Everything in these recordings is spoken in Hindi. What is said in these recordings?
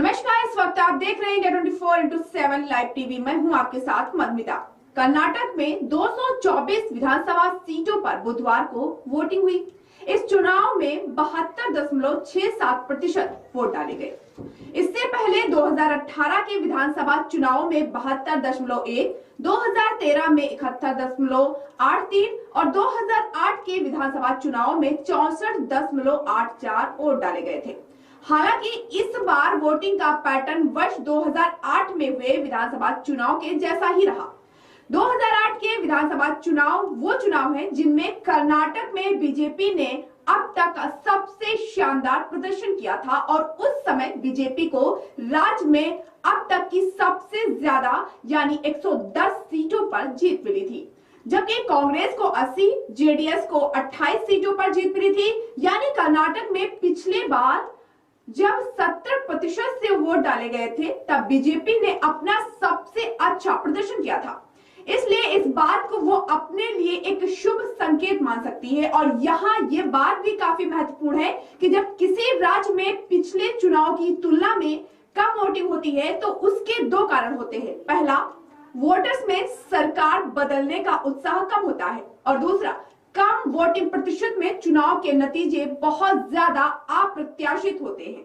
नमस्कार, इस वक्त आप देख रहे हैं इंडिया 24/7 लाइव टीवी। मैं हूं आपके साथ मधुमिता। कर्नाटक में 224 विधानसभा सीटों पर बुधवार को वोटिंग हुई। इस चुनाव में 72.67% वोट डाले गए। इससे पहले 2018 के विधानसभा चुनाव में 72.1, 2013 में 71.83 और 2008 के विधानसभा चुनाव में 64.84 वोट डाले गए थे। हालांकि इस बार वोटिंग का पैटर्न वर्ष 2008 में हुए विधानसभा चुनाव के जैसा ही रहा। 2008 के विधानसभा चुनाव वो चुनाव है जिनमें कर्नाटक में बीजेपी ने अब तक का सबसे शानदार प्रदर्शन किया था और उस समय बीजेपी को राज्य में अब तक की सबसे ज्यादा यानी 110 सीटों पर जीत मिली थी, जबकि कांग्रेस को 80, जेडीएस को 28 सीटों पर जीत मिली थी। यानी कर्नाटक में पिछले बार जब 70% से वोट डाले गए थे तब बीजेपी ने अपना सबसे अच्छा प्रदर्शन किया था। इसलिए इस बात को वो अपने लिए एक शुभ संकेत मान सकती है। और यहाँ ये बात भी काफी महत्वपूर्ण है कि जब किसी राज्य में पिछले चुनाव की तुलना में कम वोटिंग होती है तो उसके दो कारण होते हैं। पहला, वोटर्स में सरकार बदलने का उत्साह कम होता है और दूसरा, कम वोटिंग प्रतिशत में चुनाव के नतीजे बहुत ज्यादा अप्रत्याशित होते हैं।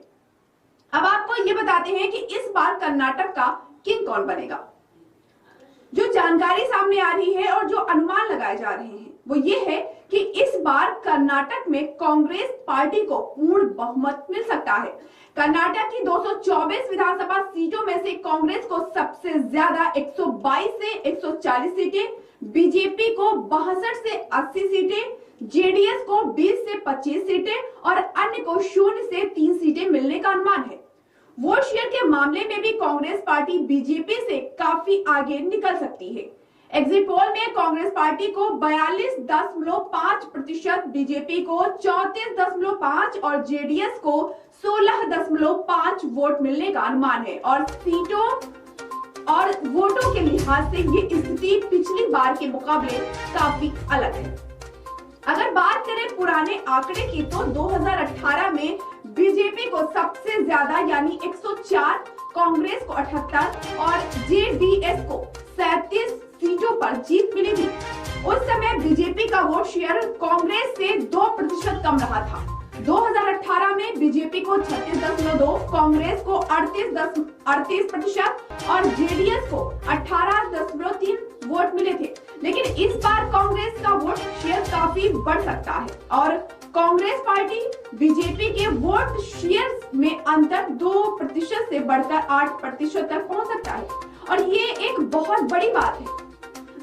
अब आपको ये बताते हैं कि इस बार कर्नाटक का किंग कौन बनेगा। जो जानकारी सामने आ रही है और जो अनुमान लगाए जा रहे हैं वो ये है कि इस बार कर्नाटक में कांग्रेस पार्टी को पूर्ण बहुमत मिल सकता है। कर्नाटक की 224 विधानसभा सीटों में से कांग्रेस को सबसे ज्यादा 122 से 140 सीटें, बीजेपी को 62 से 80 सीटें, जेडीएस को 20 से 25 सीटें और अन्य को 0 से 3 सीटें मिलने का अनुमान है। वोट शेयर के मामले में भी कांग्रेस पार्टी बीजेपी से काफी आगे निकल सकती है। एग्जिट पोल में कांग्रेस पार्टी को 42.5%, बीजेपी को 34.5% और जेडीएस को 16.5 वोट मिलने का अनुमान है। और सीटों और वोटों के लिहाज से ये स्थिति पिछली बार के मुकाबले काफी अलग है। अगर बात करें पुराने आंकड़े की तो 2018 में बीजेपी को सबसे ज्यादा यानी 104, कांग्रेस को 78 और जेडीएस को 37 सीटों पर जीत मिली थी। उस समय बीजेपी का वोट शेयर कांग्रेस से 2% कम रहा था। 2018 में बीजेपी को 36.2, कांग्रेस को 38% और जेडीएस को 18.3 वोट मिले थे। लेकिन इस बार कांग्रेस का वोट शेयर काफी बढ़ सकता है और कांग्रेस पार्टी बीजेपी के वोट शेयर में अंतर 2% से बढ़कर 8% तक पहुंच सकता है और ये एक बहुत बड़ी बात है।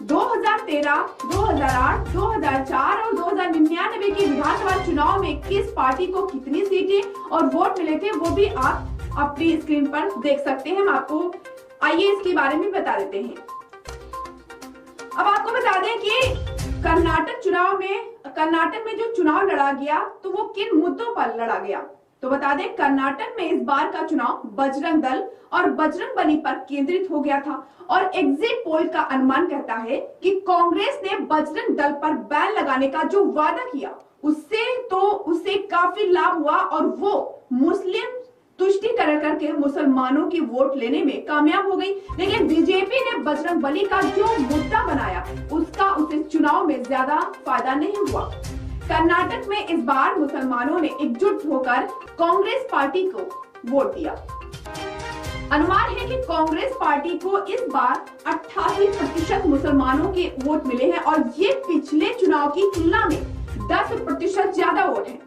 2013, 2008, 2004 और 2099 के विधानसभा चुनाव में किस पार्टी को कितनी सीटें और वोट मिले थे वो भी आप अपनी स्क्रीन पर देख सकते हैं। हम आपको आइए इसके बारे में बता देते हैं। अब आपको बता दें कि कर्नाटक में जो चुनाव लड़ा गया तो वो किन मुद्दों पर लड़ा गया। तो बता दें, कर्नाटक में इस बार का चुनाव बजरंग दल और बजरंग बली पर केंद्रित हो गया था और एग्जिट पोल का अनुमान कहता है कि कांग्रेस ने बजरंग दल पर बैन लगाने का जो वादा किया उसे काफी लाभ हुआ और वो मुस्लिम तुष्टीकरण करके मुसलमानों की वोट लेने में कामयाब हो गई। लेकिन बीजेपी ने बजरंग बली का जो मुद्दा बनाया उसे चुनाव में ज्यादा फायदा नहीं हुआ। कर्नाटक में इस बार मुसलमानों ने एकजुट होकर कांग्रेस पार्टी को वोट दिया। अनुमान है कि कांग्रेस पार्टी को इस बार 88% मुसलमानों के वोट मिले हैं और ये पिछले चुनाव की तुलना में 10% ज्यादा वोट है।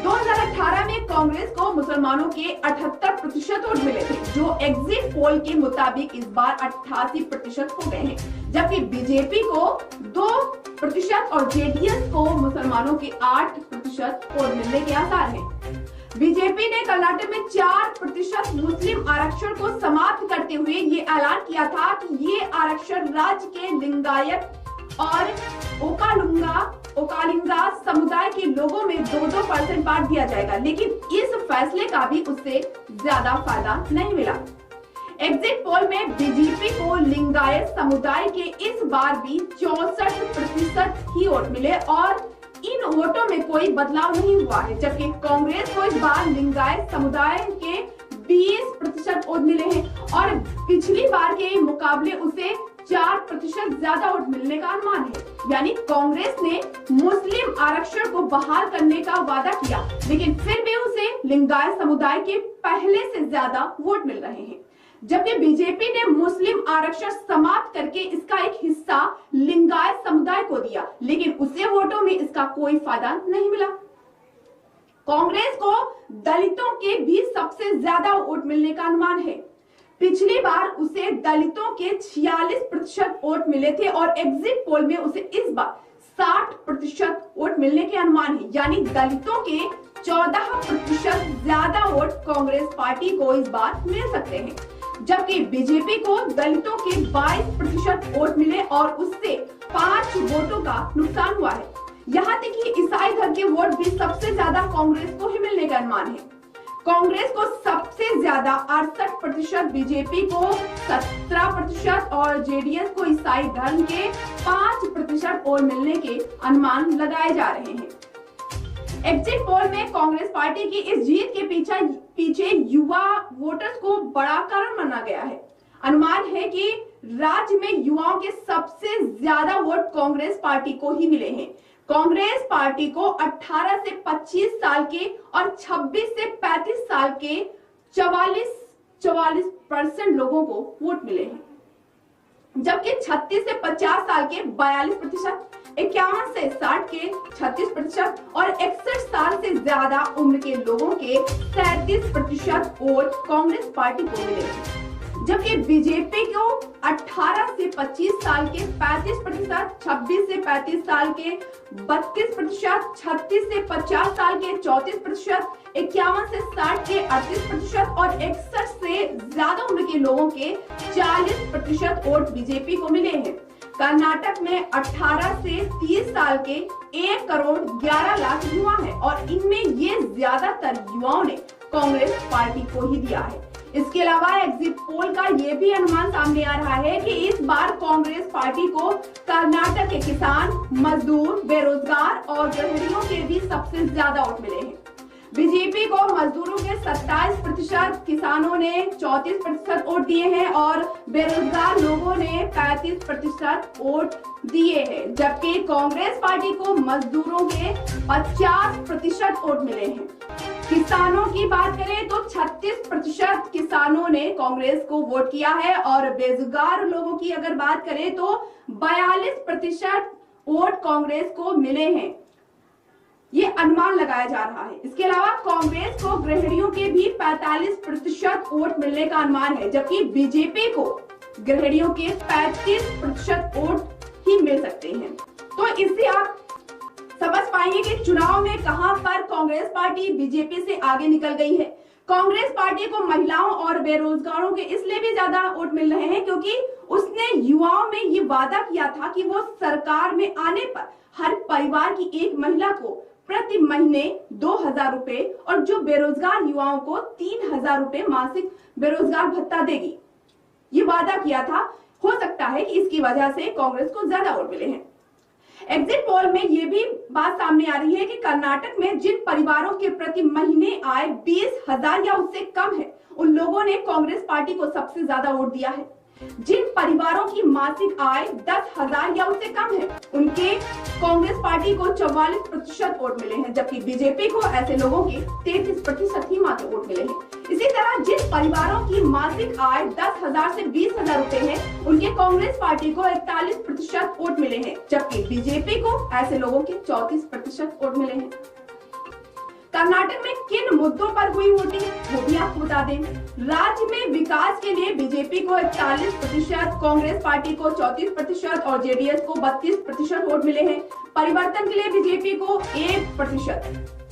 2018 में कांग्रेस को मुसलमानों के 78% वोट मिले थे, जो एग्जिट पोल के मुताबिक इस बार 88% हो गए हैं, जबकि बीजेपी को 2% और जेडीएस को मुसलमानों के 8% वोट मिलने के आसार हैं। बीजेपी ने कर्नाटक में 4% मुस्लिम आरक्षण को समाप्त करते हुए ये ऐलान किया था कि ये आरक्षण राज्य के लिंगायत और ओकालिंगा समुदाय के लोगों में 2% बांट दिया जाएगा। लेकिन इस फैसले का भी उससे ज्यादा फायदा नहीं मिला। एग्जिट पोल में बीजेपी को लिंगायत समुदाय के इस बार भी 64% ही वोट मिले और इन वोटों में कोई बदलाव नहीं हुआ है, जबकि कांग्रेस को इस बार लिंगायत समुदाय के 20% पिछली बार के मुकाबले उसे 4% ज्यादा वोट मिलने का अनुमान है। यानी कांग्रेस ने मुस्लिम आरक्षण को बहाल करने का वादा किया, लेकिन फिर भी उसे लिंगायत समुदाय के पहले से ज्यादा वोट मिल रहे हैं। जबकि बीजेपी ने मुस्लिम आरक्षण समाप्त करके इसका एक हिस्सा लिंगायत समुदाय को दिया, लेकिन उसे वोटों में इसका कोई फायदा नहीं मिला। कांग्रेस को दलितों के भी सबसे ज्यादा वोट मिलने का अनुमान है। पिछली बार उसे दलितों के 46% वोट मिले थे और एग्जिट पोल में उसे इस बार 60% वोट मिलने के अनुमान है। यानी दलितों के 14% ज्यादा वोट कांग्रेस पार्टी को इस बार मिल सकते हैं, जबकि बीजेपी को दलितों के 22% वोट मिले और उससे 5 वोटों का नुकसान हुआ है। यहाँ तक कि ईसाई धर्म के वोट भी सबसे ज्यादा कांग्रेस को ही मिलने का अनुमान है। कांग्रेस को सबसे ज्यादा 68%, बीजेपी को 17% और जेडीएस को ईसाई धर्म के 5% वोट मिलने के अनुमान लगाए जा रहे हैं। एग्जिट पोल में कांग्रेस पार्टी की इस जीत के पीछे युवा वोटर्स को बड़ा कारण माना गया है। अनुमान है कि राज्य में युवाओं के सबसे ज्यादा वोट कांग्रेस पार्टी को ही मिले हैं। कांग्रेस पार्टी को 18 से 25 साल के और 26 से 35 साल के 44% लोगों को वोट मिले हैं, जबकि 36 से 50 साल के 42%, 51 से 60 के 36% और 61 साल से ज्यादा उम्र के लोगों के 37% वोट कांग्रेस पार्टी को मिले हैं। जबकि बीजेपी को 18 से 25 साल के 35%, 26 से 35 साल के 32%, 36 से 50 साल के 34%, 51 से 60 के 38% और 61 से ज्यादा उम्र के लोगों के 40% वोट बीजेपी को मिले हैं। कर्नाटक में 18 से 30 साल के 1 करोड़ 11 लाख युवा हैं और इनमें ये ज्यादातर युवाओं ने कांग्रेस पार्टी को ही दिया है। इसके अलावा एग्जिट पोल का ये भी अनुमान सामने आ रहा है कि इस बार कांग्रेस पार्टी को कर्नाटक के किसान, मजदूर, बेरोजगार और गृहिणियों के भी सबसे ज्यादा वोट मिले हैं। बीजेपी को मजदूरों के 27%, किसानों ने 34% वोट दिए हैं और बेरोजगार लोगों ने 35% वोट दिए हैं, जबकि कांग्रेस पार्टी को मजदूरों के 50% वोट मिले हैं। किसानों की बात करें तो 36% किसानों ने कांग्रेस को वोट किया है और बेरोजगार लोगों की अगर बात करें तो 42% वोट कांग्रेस को मिले हैं। ये अनुमान लगाया जा रहा है। इसके अलावा कांग्रेस को गृहिणियों के भी 45% वोट मिलने का अनुमान है, जबकि बीजेपी को गृहिणियों के 35% वोट ही मिल सकते हैं। तो इससे आप समझ पाएंगे कि चुनाव में कहां पर कांग्रेस पार्टी बीजेपी से आगे निकल गई है। कांग्रेस पार्टी को महिलाओं और बेरोजगारों के इसलिए भी ज्यादा वोट मिल रहे हैं क्योंकि उसने युवाओं में ये वादा किया था कि वो सरकार में आने पर हर परिवार की एक महिला को प्रति महीने 2000 रुपए और जो बेरोजगार युवाओं को 3000 रुपए मासिक बेरोजगार भत्ता देगी। ये वादा किया था। हो सकता है कि इसकी वजह से कांग्रेस को ज्यादा वोट मिले हैं। एग्जिट पोल में ये भी बात सामने आ रही है कि कर्नाटक में जिन परिवारों के प्रति महीने आय 20,000 या उससे कम है, उन लोगों ने कांग्रेस पार्टी को सबसे ज्यादा वोट दिया है। जिन परिवारों की मासिक आय 10,000 या उससे कम है, उनके कांग्रेस पार्टी को 44% वोट मिले हैं, जबकि बीजेपी को ऐसे लोगों के 33% ही मात्र वोट मिले हैं। इसी तरह जिन परिवारों की मासिक आय 10,000 से 20,000 रुपए है, उनके कांग्रेस पार्टी को 41% वोट मिले हैं, जबकि बीजेपी को ऐसे लोगों के 34% वोट मिले हैं। कर्नाटक में किन मुद्दों पर हुई वोटिंग वो भी आपको बता दें। राज्य में विकास के लिए बीजेपी को 41%, कांग्रेस पार्टी को 34% और जेडीएस को 32% वोट मिले हैं। परिवर्तन के लिए बीजेपी को 1%,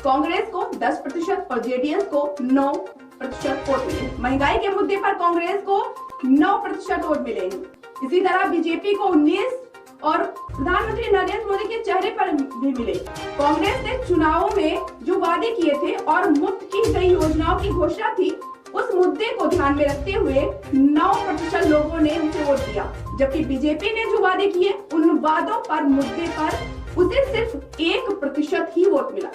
कांग्रेस को 10% और जेडीएस को 9% वोट मिले हैं। महंगाई के मुद्दे पर कांग्रेस को 9% वोट मिले हैं। इसी तरह बीजेपी को 19 और प्रधानमंत्री नरेंद्र मोदी के चेहरे पर भी मिले। कांग्रेस ने चुनावों में जो वादे किए थे और मुफ्त की गई योजनाओं की घोषणा थी, उस मुद्दे को ध्यान में रखते हुए 9% लोगों ने उसे वोट दिया, जबकि बीजेपी ने जो वादे किए उन वादों पर मुद्दे पर उसे सिर्फ 1% ही वोट मिला।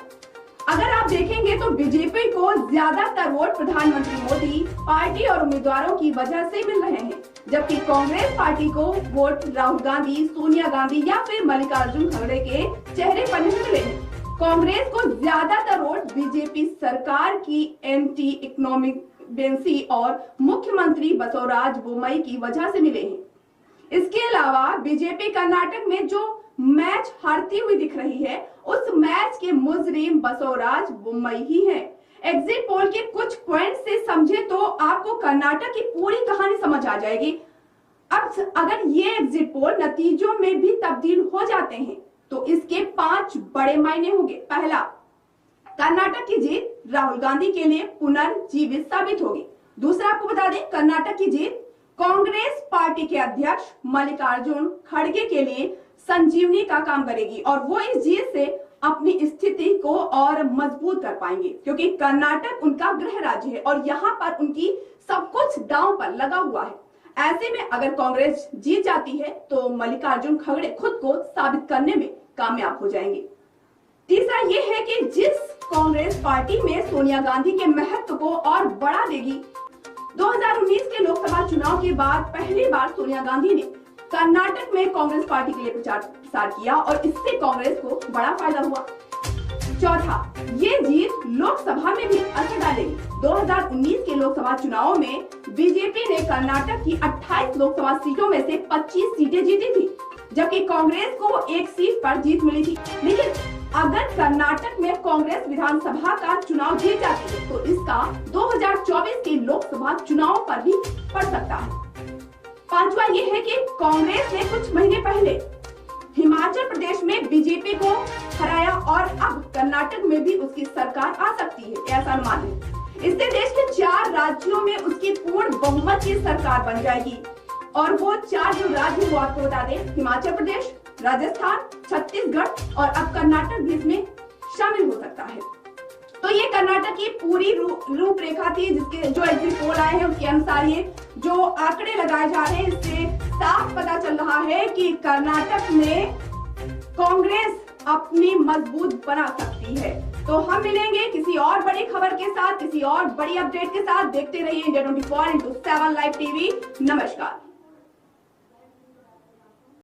अगर आप देखेंगे तो बीजेपी को ज्यादातर वोट प्रधानमंत्री मोदी, पार्टी और उम्मीदवारों की वजह से मिल रहे हैं, जबकि कांग्रेस पार्टी को वोट राहुल गांधी, सोनिया गांधी या फिर मल्लिकार्जुन खड़गे के चेहरे पर नहीं मिले हैं। कांग्रेस को ज्यादातर वोट बीजेपी सरकार की एंटी इकोनॉमिक बेंसी और मुख्यमंत्री बसवराज बोम्मई की वजह से मिले हैं। इसके अलावा बीजेपी कर्नाटक में जो मैच हारती हुई दिख रही है, उस मैच के मुजरिम बसवराज बोम्मई ही हैं। एग्जिट पोल के कुछ पॉइंट से समझे तो आपको कर्नाटक की पूरी कहानी समझ आ जाएगी। अब अगर ये एग्जिट पोल नतीजों में भी तब्दील हो जाते हैं तो इसके 5 बड़े मायने होंगे। पहला, कर्नाटक की जीत राहुल गांधी के लिए पुनर्जीवित साबित होगी। दूसरा, आपको बता दें, कर्नाटक की जीत कांग्रेस पार्टी के अध्यक्ष मल्लिकार्जुन खड़गे के लिए संजीवनी का काम करेगी और वो इस जीत से अपनी स्थिति को और मजबूत कर पाएंगे, क्योंकि कर्नाटक उनका गृह राज्य है और यहाँ पर उनकी सब कुछ दांव पर लगा हुआ है। ऐसे में अगर कांग्रेस जीत जाती है तो मल्लिकार्जुन खड़गे खुद को साबित करने में कामयाब हो जाएंगे। तीसरा ये है कि जिस कांग्रेस पार्टी में सोनिया गांधी के महत्व को और बढ़ा देगी। 2019 के लोकसभा चुनाव के बाद पहली बार सोनिया गांधी ने कर्नाटक में कांग्रेस पार्टी के लिए प्रचार किया और इससे कांग्रेस को बड़ा फायदा हुआ। चौथा, ये जीत लोकसभा में भी असर डालेगी। 2019 के लोकसभा चुनाव में बीजेपी ने कर्नाटक की 28 लोकसभा सीटों में से 25 सीटें जीती थी, जबकि कांग्रेस को 1 सीट पर जीत मिली थी। लेकिन अगर कर्नाटक में कांग्रेस विधानसभा का चुनाव जीत जाती है तो इसका 2024 के लोकसभा चुनाव पर भी पड़ सकता है। पांचवा ये है कि कांग्रेस ने कुछ महीने पहले हिमाचल प्रदेश में बीजेपी को हराया और अब कर्नाटक में भी उसकी सरकार आ सकती है, ऐसा अनुमान है। इससे देश के 4 राज्यों में उसकी पूर्ण बहुमत की सरकार बन जाएगी और वो 4 जो राज्य वो आपको बता दें, हिमाचल प्रदेश, राजस्थान, छत्तीसगढ़ और अब कर्नाटक भी इसमें शामिल हो सकता है। तो ये कर्नाटक की पूरी रूपरेखा थी, जिसके जो एग्जिट पोल आए हैं उसके अनुसार ये जो आंकड़े लगाए जा रहे हैं, इससे साफ पता चल रहा है कि कर्नाटक में कांग्रेस अपनी मजबूत बना सकती है। तो हम मिलेंगे किसी और बड़ी खबर के साथ, किसी और बड़ी अपडेट के साथ। देखते रहिए इंडिया 24x7 लाइव टीवी। नमस्कार।